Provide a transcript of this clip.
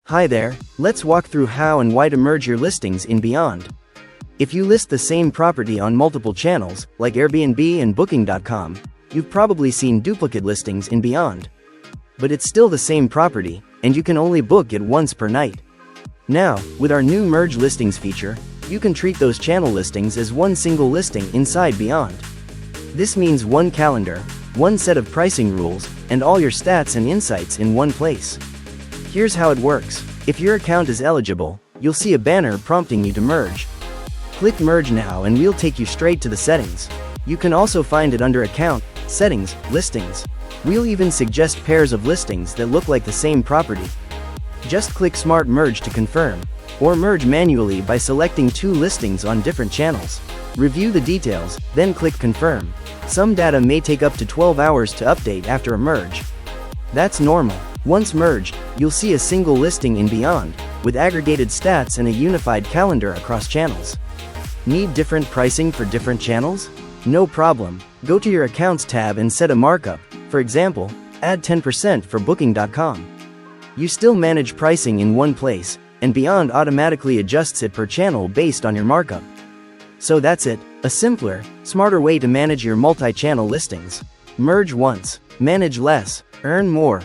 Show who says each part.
Speaker 1: Hi there, let's walk through how and why to merge your listings in Beyond. If you list the same property on multiple channels, like Airbnb and Booking.com, you've probably seen duplicate listings in Beyond. But it's still the same property, and you can only book it once per night. Now, with our new Merge Listings feature, you can treat those channel listings as one single listing inside Beyond. This means one calendar, one set of pricing rules, and all your stats and insights in one place. Here's how it works. If your account is eligible, you'll see a banner prompting you to merge. Click Merge Now and we'll take you straight to the settings. You can also find it under Account, Settings, Listings. We'll even suggest pairs of listings that look like the same property. Just click Smart Merge to confirm, or merge manually by selecting two listings on different channels. Review the details, then click Confirm. Some data may take up to 12 hours to update after a merge. That's normal. Once merged, you'll see a single listing in Beyond, with aggregated stats and a unified calendar across channels. Need different pricing for different channels? No problem. Go to your Accounts tab and set a markup. For example, add 10% for Booking.com. You still manage pricing in one place, and Beyond automatically adjusts it per channel based on your markup. So that's it, a simpler, smarter way to manage your multi-channel listings. Merge once, manage less, earn more.